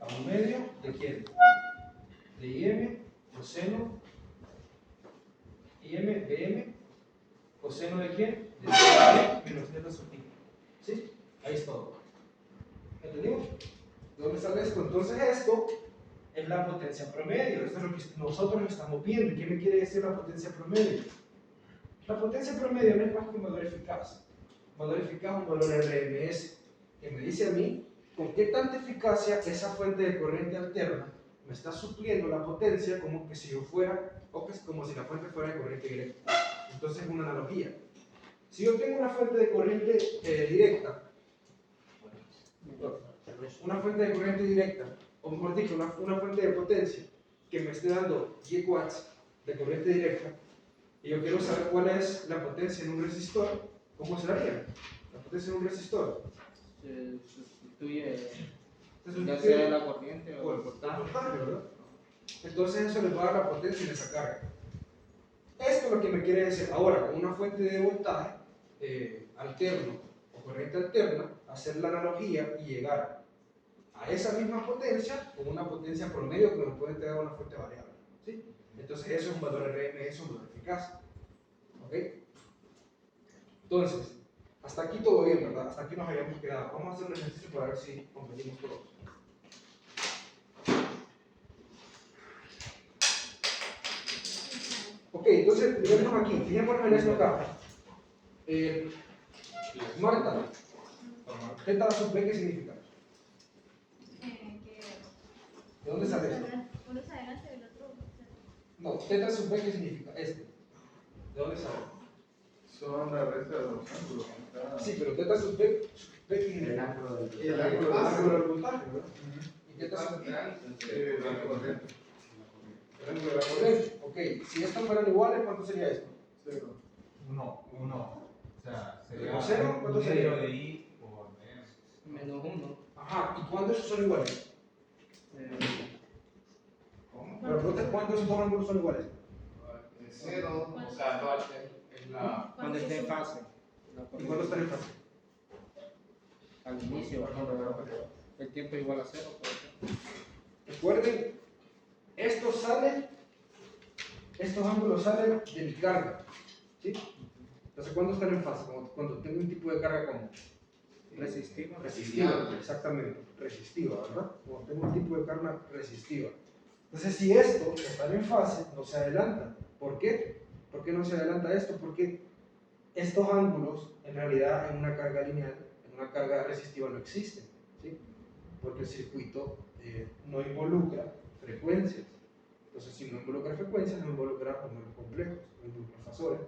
a un medio de quién? De IM coseno IM BM coseno de quién? De B menos delta sub I. ¿Sí? Ahí es todo. ¿Entendimos? ¿De dónde sale esto? Entonces esto es la potencia promedio. Esto es lo que nosotros estamos viendo. ¿Qué me quiere decir la potencia promedio? La potencia promedio no es más que un valor eficaz. Un valor eficaz es un valor RMS que me dice a mí con qué tanta eficacia esa fuente de corriente alterna me está supliendo la potencia como que si yo fuera, o que es como si la fuente fuera de corriente directa. Entonces es una analogía. Si yo tengo una fuente de corriente directa, una fuente de corriente directa, o mejor dicho, una fuente de potencia que me esté dando 10 watts de corriente directa, y yo quiero saber cuál es la potencia en un resistor, ¿cómo se haría? La potencia en un resistor Se sustituye, se ya sea la corriente o el voltaje. ¿verdad? Entonces eso les va a dar la potencia en esa carga. Esto es lo que me quiere decir. Ahora, con una fuente de voltaje alterno o corriente alterna, hacer la analogía y llegar a esa misma potencia con una potencia promedio que me puede entregar una fuente variable. ¿Sí? Entonces eso es un valor RMS, un valor eficaz. ¿Ok? Entonces, hasta aquí todo bien, ¿verdad? Hasta aquí nos habíamos quedado. Vamos a hacer un ejercicio para ver si comprendimos todo. Ok, entonces, fijémonos aquí, fijémonos en esto acá. Marta, θ sub B, ¿qué significa? ¿De dónde sale esto? Uno es adelante y el otro. No, θ sub B, ¿qué significa? Este. ¿De dónde sale? Son la resta de los ángulos. Sí, pero θ sub B, ¿qué significa? El ángulo del voltaje, ¿verdad? ¿Y θ sub I? El ángulo del El ángulo de la corriente. Ok, si estos fueran iguales, ¿cuánto sería esto? cero. Uno. O sea, sería ¿Por cero? ¿Cuánto un sería? medio de I por menos. Menos 1. Ajá, ¿y cuándo esos son iguales? Pero entonces, ¿cuándo esos dos ángulos son iguales? Cero. O sea, no es la. Cuando esté en fase. ¿Y cuándo están en fase? Al inicio, cuando el tiempo es igual a 0, por ejemplo. Recuerden, estos ángulos salen de mi carga. ¿Sí? Entonces, ¿cuándo están en fase? Cuando tengo un tipo de carga como Resistiva. resistiva, exactamente, resistiva, ¿verdad? Cuando tengo un tipo de carga resistiva. Entonces, si estos están en fase, no se adelantan. ¿Por qué? ¿Por qué no se adelanta esto? Porque estos ángulos, en realidad, en una carga lineal, en una carga resistiva, no existen. ¿Sí? Porque el circuito no involucra frecuencias. Entonces, si no involucra frecuencias, no involucra números complejos, no involucra fasores.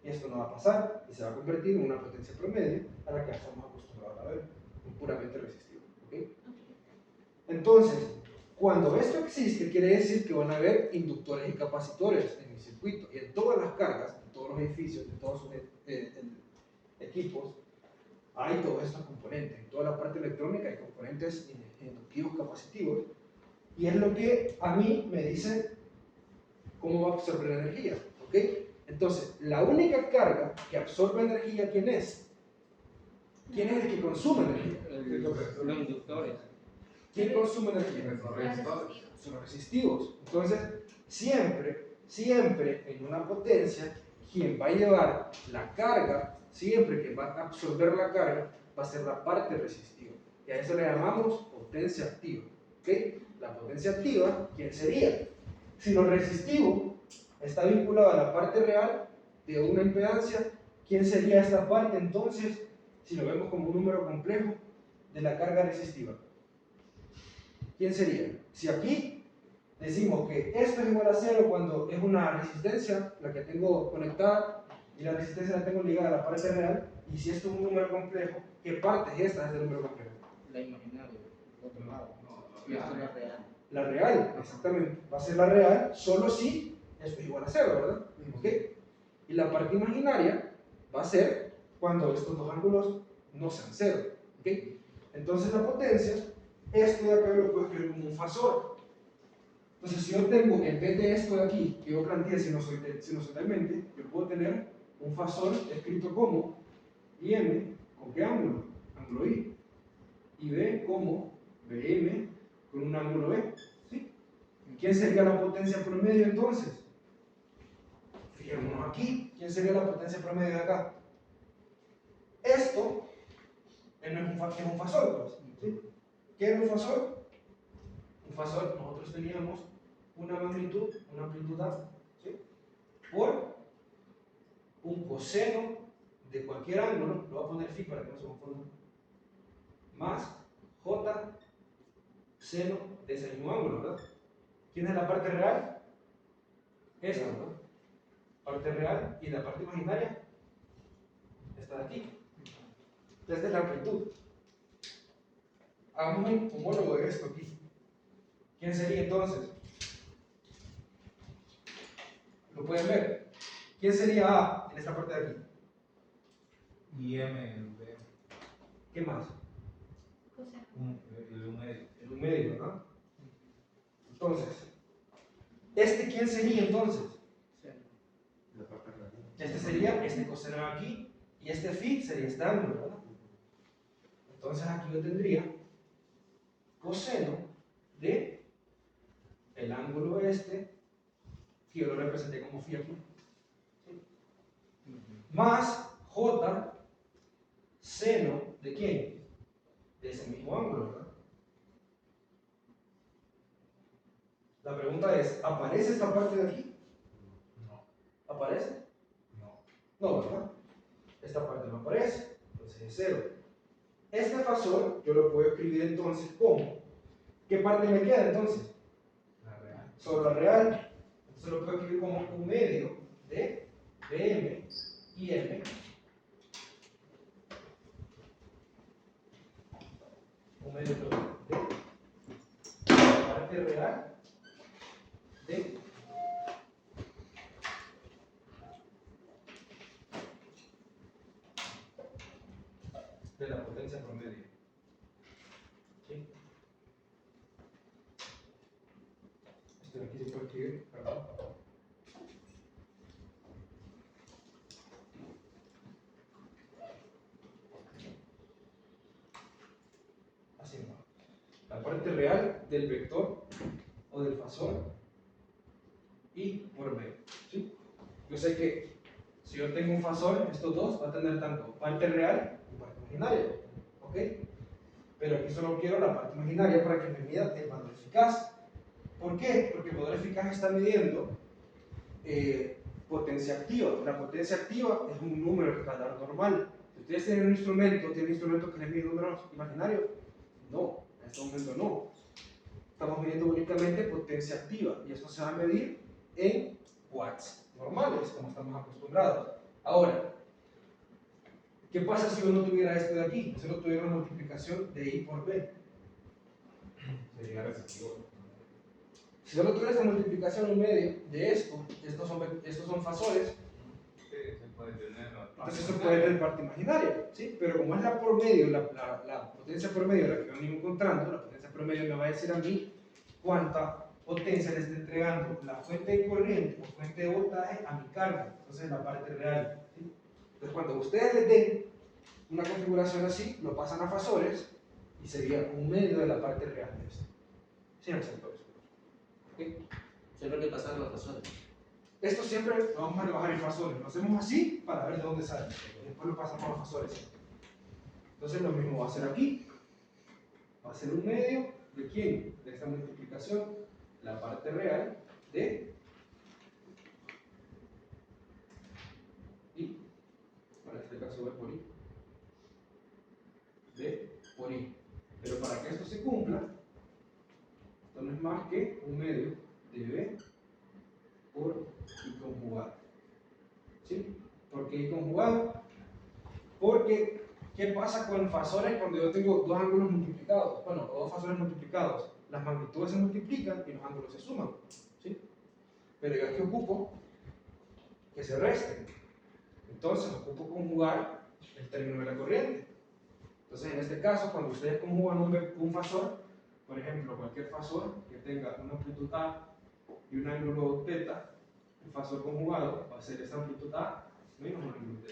Y esto no va a pasar y se va a convertir en una potencia promedio a la que estamos acostumbrados a ver, puramente resistivo. ¿Okay? Entonces, cuando esto existe, quiere decir que van a haber inductores y capacitores en mi circuito y en todas las cargas, en todos los edificios, en todos sus equipos, hay todos estos componentes. En toda la parte electrónica hay componentes inductivos, capacitivos, y es lo que a mí me dice cómo va a absorber la energía. ¿Ok? Entonces, la única carga que absorbe energía, ¿quién es? ¿Quién es el que consume energía? Los inductores. ¿Quién consume energía? Son los resistivos. Entonces, siempre en una potencia, quien va a llevar la carga, siempre que va a absorber la carga, va a ser la parte resistiva. Y a eso le llamamos potencia activa. ¿Ok? La potencia activa, ¿quién sería? Si lo resistivo está vinculado a la parte real de una impedancia, ¿quién sería esta parte entonces, si lo vemos como un número complejo, de la carga resistiva? ¿Quién sería? Si aquí decimos que esto es igual a 0 cuando es una resistencia, la que tengo conectada, y la resistencia la tengo ligada a la parte real, y si esto es un número complejo, ¿qué parte es esta de número complejo? La imaginaria, el otro lado. Y esto es la real. La real, exactamente. Va a ser la real solo si esto es igual a 0, ¿verdad? ¿Ok? Y la parte imaginaria va a ser cuando estos dos ángulos no sean 0. ¿Ok? Entonces la potencia, esto de acá yo lo puedo escribir como un fasor. Entonces si yo tengo, en vez de esto de aquí, que yo planteé sinusoidalmente, yo puedo tener un fasor escrito como IM, ¿con qué ángulo? Ángulo I. Y B como BM con un ángulo B. ¿Sí? ¿Quién sería la potencia promedio entonces? Fijémonos aquí. ¿Quién sería la potencia promedio de acá? Esto es un fasor, pues. ¿Sí? ¿Qué era un fasor? Un fasor, nosotros teníamos una magnitud, una amplitud A, ¿sí? Por un coseno de cualquier ángulo, lo voy a poner phi para que no se confunda, más J seno de ese mismo ángulo, ¿verdad? ¿Quién es la parte real? Esta, ¿verdad? Parte real, y la parte imaginaria, esta de aquí. Esta es la amplitud. Hagamos un homólogo de esto aquí. ¿Quién sería entonces? ¿Lo pueden ver? ¿Quién sería A en esta parte de aquí? Y M en B. ¿Qué más? El 1 medio. El 1 medio, ¿verdad? Entonces, ¿este quién sería entonces? La parte real. Este sería este coseno de aquí, y este phi sería este ángulo, ¿verdad? Entonces aquí yo tendría coseno de el ángulo este, que yo lo representé como phi aquí, ¿sí? Más J seno de quién? De ese mismo ángulo, ¿verdad? La pregunta es, ¿aparece esta parte de aquí? No. ¿Aparece? No. No, ¿verdad? Esta parte no aparece, entonces es 0. Este fasor yo lo puedo escribir entonces como, ¿qué parte me queda entonces? La real. Solo la real. Entonces lo puedo escribir como 1 medio de BM y M. 1 medio de la parte real de la potencia promedio. ¿Sí? Esto de aquí se puede escribir, perdón. Así va. La parte real del vector o del fasor y por B. ¿Sí? Yo sé que si yo tengo un fasor, estos dos va a tener tanto parte real y parte imaginaria. ¿Ok? Pero aquí solo quiero la parte imaginaria para que me mida el valor eficaz. ¿Por qué? Porque el valor eficaz está midiendo potencia activa. La potencia activa es un número escalar normal. Si ustedes tienen un instrumento que les mide números imaginarios, no, en este momento no. Estamos midiendo únicamente potencia activa y esto se va a medir en watts normales, como estamos acostumbrados. Ahora, ¿qué pasa si yo no tuviera esto de aquí? Si no tuviera una multiplicación de I por B. Sería resistivo. Si solo tuviera esta multiplicación en medio de esto, estos son fasores, Sí, se puede tener. entonces eso puede tener parte imaginaria, ¿sí? Pero como es la por medio, la potencia por medio la que yo vengo encontrando, la potencia por medio me va a decir a mí cuánta potencia le está entregando la fuente de corriente o fuente de voltaje a mi carga. Entonces la parte real, ¿sí? Entonces cuando ustedes les den una configuración así, lo pasan a fasores y sería un medio de la parte real de esto. ¿Sí me acepto eso? ¿Okay? Siempre hay que pasar los fasores. Esto siempre lo vamos a rebajar en fasores. Lo hacemos así para ver de dónde sale. Y después lo pasamos a fasores. Entonces lo mismo va a ser aquí. Va a ser un medio de quién? De esta multiplicación. La parte real de I. Para este caso B por I. B por I. Pero para que esto se cumpla, esto no es más que un medio de B por I conjugado. ¿Sí? ¿Por qué I conjugado? Porque, ¿qué pasa con fasores cuando yo tengo dos ángulos multiplicados? Bueno, o dos fasores multiplicados. Las magnitudes se multiplican y los ángulos se suman. ¿Sí? Pero yo aquí ocupo que se resten. Entonces ocupo conjugar el término de la corriente. Entonces, en este caso, cuando ustedes conjugan un fasor, por ejemplo, cualquier fasor que tenga una amplitud A y un ángulo θ, el fasor conjugado va a ser esa amplitud A menos un ángulo θ.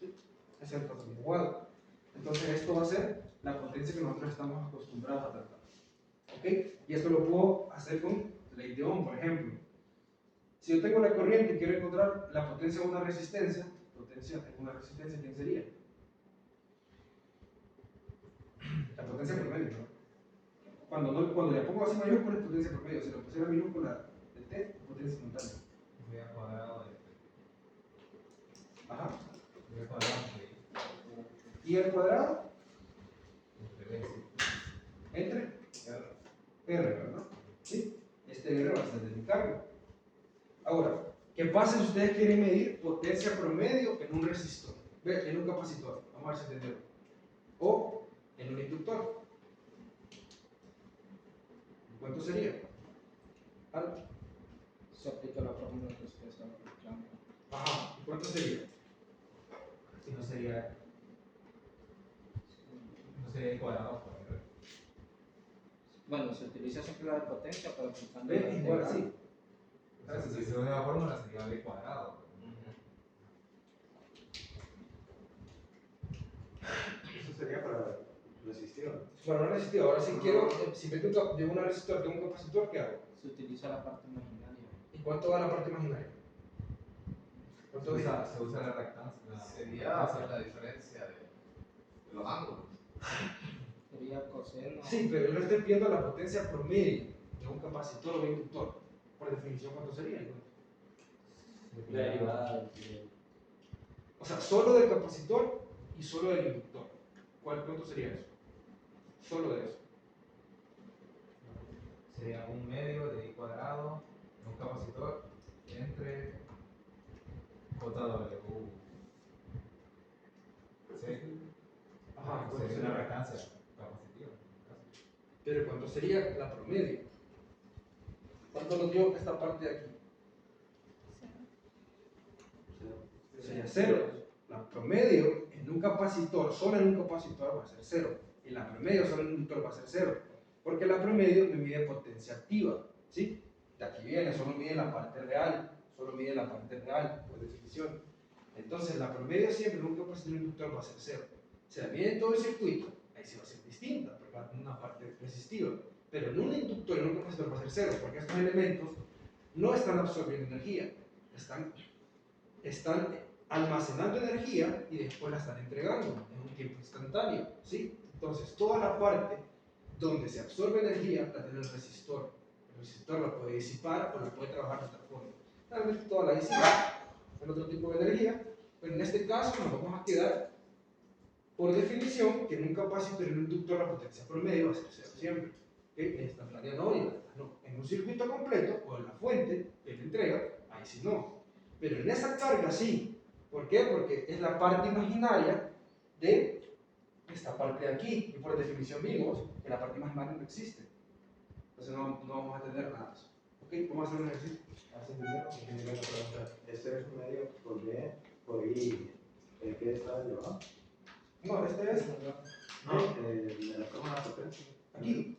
¿Sí? Ese es el fasor conjugado. Entonces, esto va a ser la potencia que nosotros estamos acostumbrados a tratar. ¿Ok? Y esto lo puedo hacer con ley de Ohm, por ejemplo. Si yo tengo la corriente y quiero encontrar la potencia de una resistencia, ¿quién sería? La potencia promedio, ¿no? Cuando le pongo así mayor, ¿cuál es potencia promedio? Si lo pusiera minúscula de T, potencia simultánea. Voy a cuadrado de. Ajá. Voy a cuadrado ¿Y el cuadrado? de. Entre R, ¿verdad? ¿Sí? Este R va a ser de mi carga. Ahora, ¿qué pasa si ustedes quieren medir potencia promedio en un resistor? En un capacitor. Vamos a ver si entendieron. O en un inductor. ¿Cuánto sería? ¿Algo? Se aplica la fórmula que ustedes están aplicando. Ajá. ¿Y cuánto sería? Si no sería. No sería el cuadrado por R. Bueno, se utiliza siempre la de potencia, pero aplicando ¿Ves? la Igual integral. así. O sea, si se usa la fórmula sería B cuadrado. Eso sería para resistivo. Bueno, no resistivo. Ahora si quiero, si meto de un resistor, de un capacitor, ¿qué hago? Se utiliza la parte imaginaria. ¿Y cuánto da la parte imaginaria? ¿Cuánto da? Se usa la reactancia. Sería la diferencia de los ángulos. Sería coseno. Sí, pero yo le estoy pidiendo la potencia promedio de un capacitor o un inductor. Por definición, ¿cuánto sería? La derivada del. O sea, solo del capacitor y solo del inductor. ¿Cuánto sería eso? Solo de eso. Sería un medio de I cuadrado de un capacitor entre JW. Sí. Ajá, ¿cuánto Sería una sería? reactancia capacitiva. Pero ¿cuánto sería la promedio? ¿Cuánto nos dio esta parte de aquí? Sería cero. La promedio en un capacitor, solo en un capacitor va a ser cero. Y la promedio solo en un inductor va a ser cero. Porque la promedio me mide potencia activa. ¿Sí? De aquí viene, solo mide la parte real. Solo mide la parte real, por definición. Entonces la promedio siempre en un capacitor y un inductor va a ser cero. Se la mide en todo el circuito, ahí sí va a ser distinta, porque va a tener una parte resistiva. Pero en un inductor y en un capacitor va a ser cero, porque estos elementos no están absorbiendo energía, están almacenando energía y después la están entregando en un tiempo instantáneo, ¿sí? Entonces, toda la parte donde se absorbe energía la tiene el resistor. El resistor la puede disipar o la puede trabajar de otra forma. Realmente toda la disipa en otro tipo de energía, pero en este caso nos vamos a quedar, por definición, que en un capacitor y en un inductor la potencia promedio va a ser cero siempre. ¿Okay? En instantánea no y en esta no. En un circuito completo o en la fuente que le entrega, ahí sí no. Pero en esa carga sí. ¿Por qué? Porque es la parte imaginaria de esta parte de aquí. Y por definición vimos que la parte imaginaria no existe. Entonces no vamos a tener nada de eso. ¿Ok? Vamos a hacer un ejercicio. Hace primero la pregunta. Este es un medio por B, por I. ¿Qué estaba llevado? No, este es De la forma de la potencia. aquí,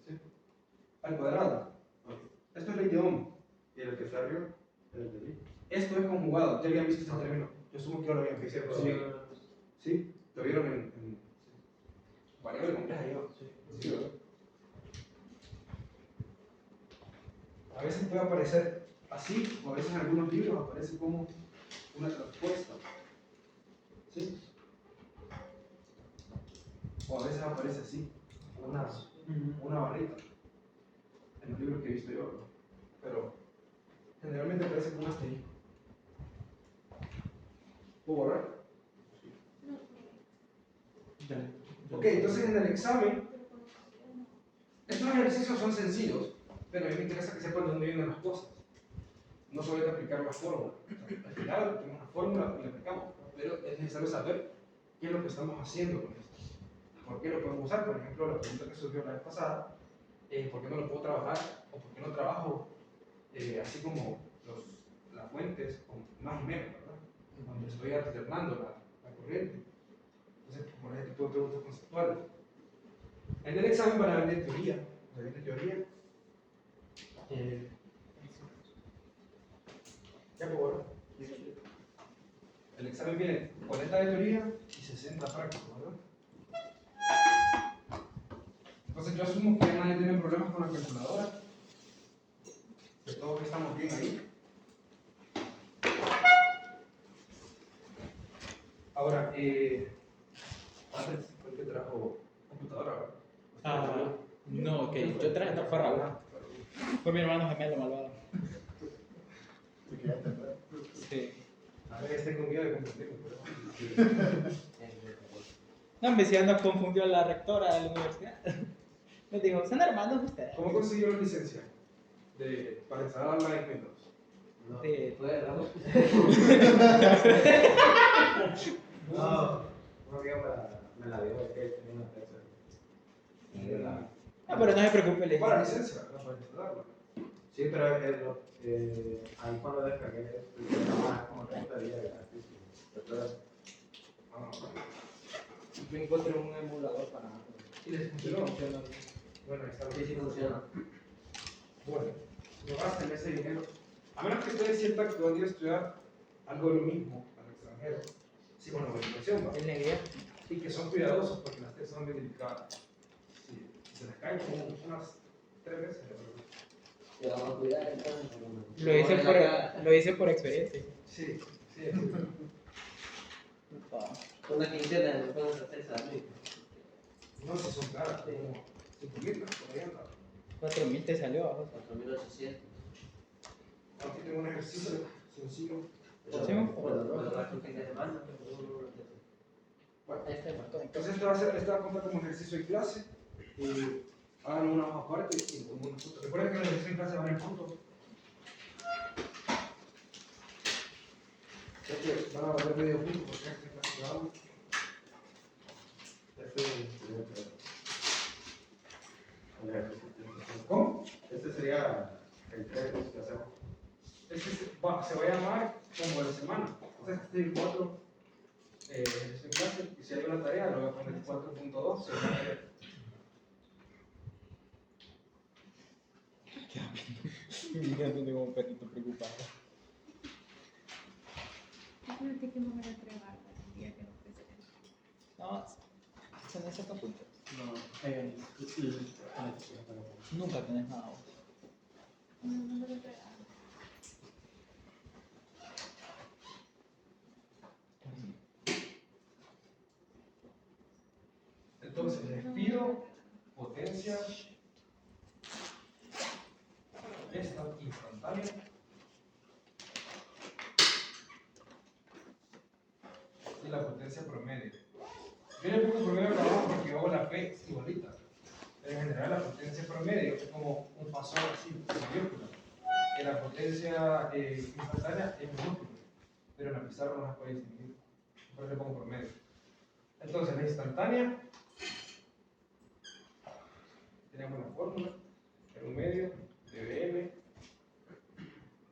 al cuadrado. Esto es ley de Ohm. ¿Y el que está arriba? El de I. Esto es conjugado. Ya habían visto este término. Yo asumo que ahora lo habían visto. Sí. ¿Sí? ¿Lo vieron en variable compleja? Sí, ¿verdad? A veces puede aparecer así, o a veces en algunos libros aparece como una respuesta. ¿Sí? O a veces aparece así, una barrita. En los libros que he visto yo, ¿no? Pero generalmente aparece como un asterisco. ¿Puedo borrar? Ok, entonces en el examen, estos ejercicios son sencillos, pero a mí me interesa que sepan de dónde vienen las cosas. No solo hay que aplicar la fórmula. Al final tenemos una fórmula y la aplicamos, pero es necesario saber qué es lo que estamos haciendo con esto. ¿Por qué lo podemos usar? Por ejemplo, la pregunta que surgió la vez pasada, ¿por qué no lo puedo trabajar? ¿O por qué no trabajo así como las fuentes, con más y menos, ¿verdad? Cuando estoy alternando la corriente. Entonces, por ese tipo de preguntas conceptuales. En el examen van a ver teoría, teoría. Ya puedo ver. El examen viene 40 de teoría y 60 práctico, ¿verdad? Entonces yo asumo que nadie tiene problemas con con la calculadora. Que todos estamos bien ahí. Ahora, antes fue el que trajo computadora, ¿verdad? Ah, no, que yo traje, no, fue Raúl. Fue mi hermano gemelo malvado. Sí. A ver, este con guía de compartirlo, pero... No, hombre, si ya nos confundió la rectora de la universidad. Nos dijo, ¿son hermanos ustedes? ¿Cómo consiguió la licencia para instalarla en Windows? No, Sí. fue Raúl. No, una amiga me la dio, es que tenía una fecha. Y yo la- Ah, pero no se preocupe, le Para la licencia, no para instalarla. Sí, pero ahí cuando descargué, más como 30 días gratis. Entonces, Ah, Me encontré un emulador para... ¿y les funcionó? Funciona. Bueno, ahí está. Sí, sí funciona. Bueno, no gasten ese dinero. A menos que ustedes sientan que van a ir a estudiar algo de lo mismo al extranjero. Sí, bueno, la inversión, ¿va? ¿Es negrilla? Y que son cuidadosos porque las tesis son bien delicadas. Si se les caen como unas 3 veces, de verdad. Te vamos a cuidar entonces. Lo hice por experiencia. Sí, sí. Una quincena de puedes hacer salir. No, si son caras, como 5.000, por ahí anda. 4.000 te salió abajo. 4.800. Aquí tengo un ejercicio sencillo. Sí, Pero va con fin de semana. Bueno, Ahí está el botón. entonces este va a contar como ejercicio de clase. Hagan una hoja aparte y como un punto. Recuerden que la ejercicio en clase van en puntos. Van a valer medio punto porque este es casi grado. ¿Cómo? este sería el 3 que hacemos. Se va a llamar como de semana. Entonces, este es el 4 ejercicio en clase. Y si hay una tarea, lo voy a poner 4.2. Se va a leer. Mirando como un perrito preocupado. Fíjate que no me la entregaron el día que nos presenté. No, se me saca puntos. No, Nunca tenés nada. Vos. No me la entregaron. Entonces, les pido potencia esta instantánea y la potencia promedio. Yo le pongo promedio acá abajo porque hago la P igualita. Pero en general la potencia promedio es como un paso así, mayúscula. Y la potencia instantánea es minúscula. Pero en la pizarra no las puede distinguir. Por eso le pongo promedio. Entonces, la instantánea, tenemos la fórmula, promedio de Bm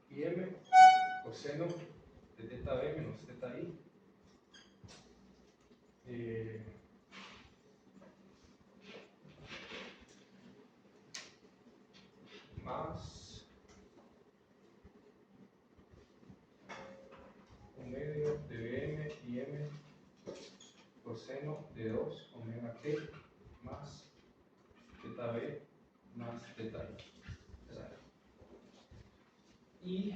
y M coseno de teta B menos teta I. Más un medio de Bm y M coseno de 2 omega t más teta B más teta I. Esa es. Y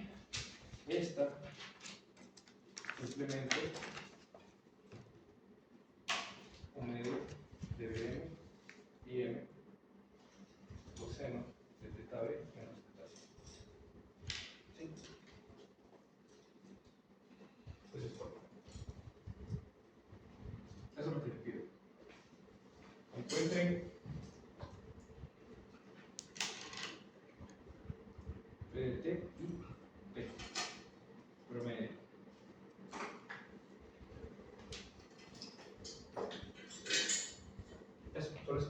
esta simplemente un medio de Bm y M coseno de teta B menos teta I. ¿Sí? Eso es todo. Eso es lo que les pido. Encuentren PDT y P. Promedio. Eso, solo eso.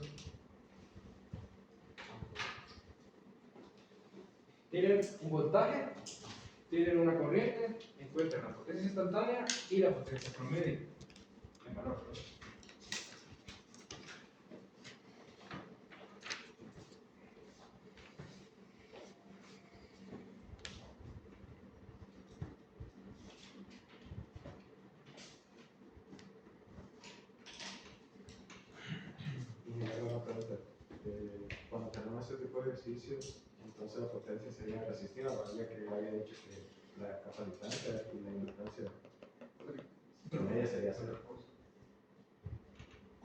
Tienen un voltaje, tienen una corriente, encuentran la potencia instantánea y la potencia promedio en valor. Y me hago una pregunta. Cuando tenemos ese tipo de ejercicios, entonces la potencia sería resistiva, ya que había dicho que la capacitancia y la inductancia promedio sería 0.